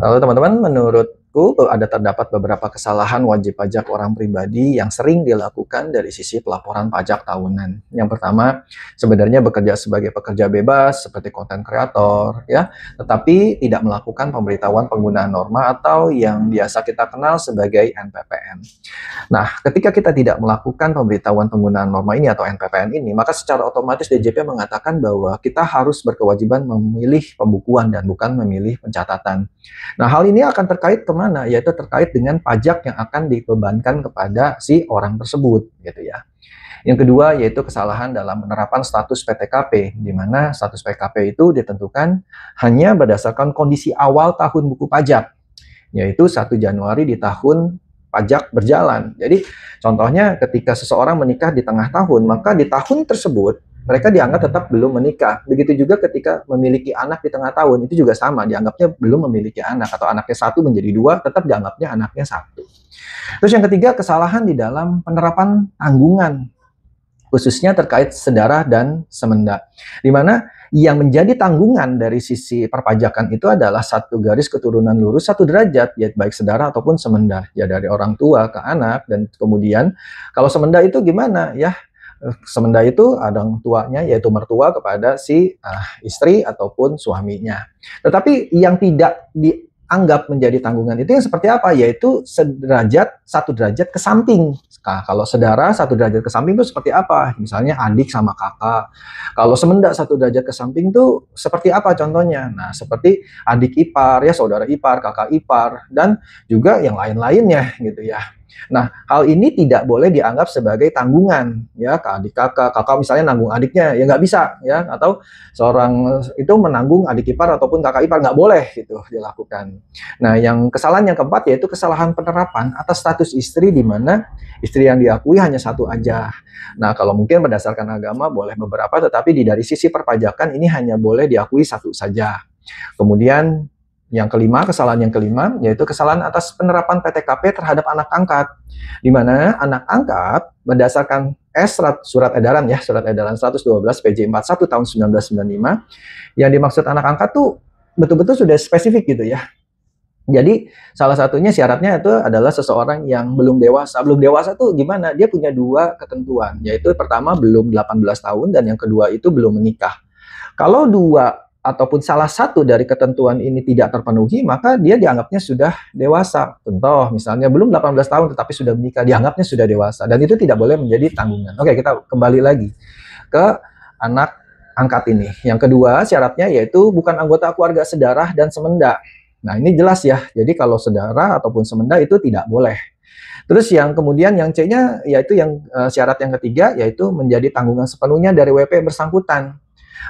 Lalu teman-teman, menurutku terdapat beberapa kesalahan wajib pajak orang pribadi yang sering dilakukan dari sisi pelaporan pajak tahunan. Yang pertama, sebenarnya bekerja sebagai pekerja bebas seperti konten kreator, ya, tetapi tidak melakukan pemberitahuan penggunaan norma atau yang biasa kita kenal sebagai NPPN. Nah, ketika kita tidak melakukan pemberitahuan penggunaan norma ini atau NPPN ini, maka secara otomatis DJP mengatakan bahwa kita harus berkewajiban memilih pembukuan dan bukan memilih pencatatan. Nah, hal ini akan terkait kemana? Yaitu terkait dengan pajak yang akan dibebankan kepada si orang tersebut, gitu ya. Yang kedua, yaitu kesalahan dalam penerapan status PTKP, di mana status PKP itu ditentukan hanya berdasarkan kondisi awal tahun buku pajak, yaitu 1 Januari di tahun pajak berjalan. Jadi, contohnya ketika seseorang menikah di tengah tahun, maka di tahun tersebut mereka dianggap tetap belum menikah. Begitu juga ketika memiliki anak di tengah tahun, itu juga sama, dianggapnya belum memiliki anak, atau anaknya 1 menjadi 2, tetap dianggapnya anaknya 1. Terus yang ketiga, kesalahan di dalam penerapan tanggungan, khususnya terkait sedara dan semenda, di mana yang menjadi tanggungan dari sisi perpajakan itu adalah 1 garis keturunan lurus 1 derajat, ya baik sedara ataupun semenda, ya dari orang tua ke anak. Dan kemudian kalau semenda itu gimana ya? Semenda itu orang tuanya, yaitu mertua kepada si istri ataupun suaminya. Tetapi yang tidak dianggap menjadi tanggungan itu yang seperti apa? Yaitu 1 derajat ke samping. Nah, kalau sedara 1 derajat ke samping itu seperti apa? Misalnya adik sama kakak. Kalau semenda 1 derajat ke samping itu seperti apa contohnya? Nah, seperti adik ipar, ya saudara ipar, kakak ipar, dan juga yang lain-lainnya gitu ya. Nah, hal ini tidak boleh dianggap sebagai tanggungan, ya, ke adik kakak. Kakak misalnya nanggung adiknya, ya nggak bisa, ya. Atau seorang itu menanggung adik ipar ataupun kakak ipar, nggak boleh gitu dilakukan. Nah, yang kesalahan yang keempat yaitu kesalahan penerapan atas status istri, di mana istri yang diakui hanya 1 aja. Nah, kalau mungkin berdasarkan agama boleh beberapa, tetapi dari sisi perpajakan ini hanya boleh diakui 1 saja. Kemudian yang kelima, kesalahan yang kelima, yaitu kesalahan atas penerapan PTKP terhadap anak angkat, di mana anak angkat berdasarkan surat edaran ya, surat edaran 112 PJ 41 tahun 1995, yang dimaksud anak angkat tuh betul-betul sudah spesifik gitu ya. Jadi salah satunya syaratnya itu adalah seseorang yang belum dewasa. Belum dewasa tuh gimana? Dia punya 2 ketentuan, yaitu pertama belum 18 tahun dan yang kedua itu belum menikah. Kalau 2 ataupun salah satu dari ketentuan ini tidak terpenuhi, maka dia dianggapnya sudah dewasa. Contoh, misalnya belum 18 tahun tetapi sudah menikah, dianggapnya sudah dewasa. Dan itu tidak boleh menjadi tanggungan. Oke, kita kembali lagi ke anak angkat ini. Yang kedua, syaratnya yaitu bukan anggota keluarga sedarah dan semenda. Nah, ini jelas ya. Jadi kalau sedarah ataupun semenda itu tidak boleh. Terus yang kemudian yang C-nya yaitu yang syarat yang ketiga, yaitu menjadi tanggungan sepenuhnya dari WP bersangkutan.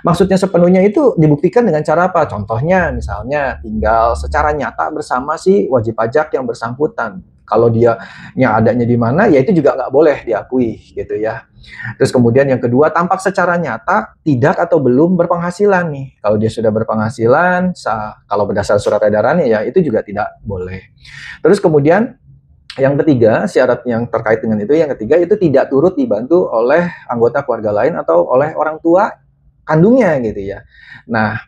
Maksudnya sepenuhnya itu dibuktikan dengan cara apa? Contohnya misalnya tinggal secara nyata bersama si wajib pajak yang bersangkutan. Kalau dia yang adanya di mana, ya itu juga nggak boleh diakui gitu ya. Terus kemudian yang kedua, tampak secara nyata tidak atau belum berpenghasilan nih. Kalau dia sudah berpenghasilan, kalau berdasar surat edarannya ya itu juga tidak boleh. Terus kemudian yang ketiga, syarat yang terkait dengan itu, yang ketiga itu tidak turut dibantu oleh anggota keluarga lain atau oleh orang tua kandungnya gitu ya. Nah,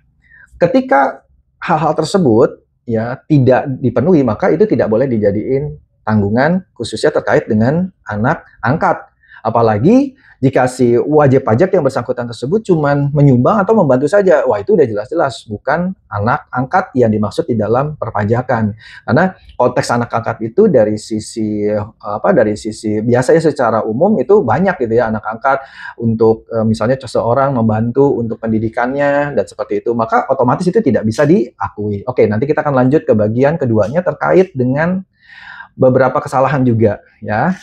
ketika hal-hal tersebut ya tidak dipenuhi, maka itu tidak boleh dijadiin tanggungan khususnya terkait dengan anak angkat. Apalagi jika si wajib pajak yang bersangkutan tersebut cuman menyumbang atau membantu saja. Wah, itu udah jelas-jelas bukan anak angkat yang dimaksud di dalam perpajakan. Karena konteks anak angkat itu dari sisi biasanya secara umum itu banyak gitu ya, anak angkat untuk misalnya seseorang membantu untuk pendidikannya dan seperti itu. Maka otomatis itu tidak bisa diakui. Oke, nanti kita akan lanjut ke bagian keduanya terkait dengan beberapa kesalahan juga ya.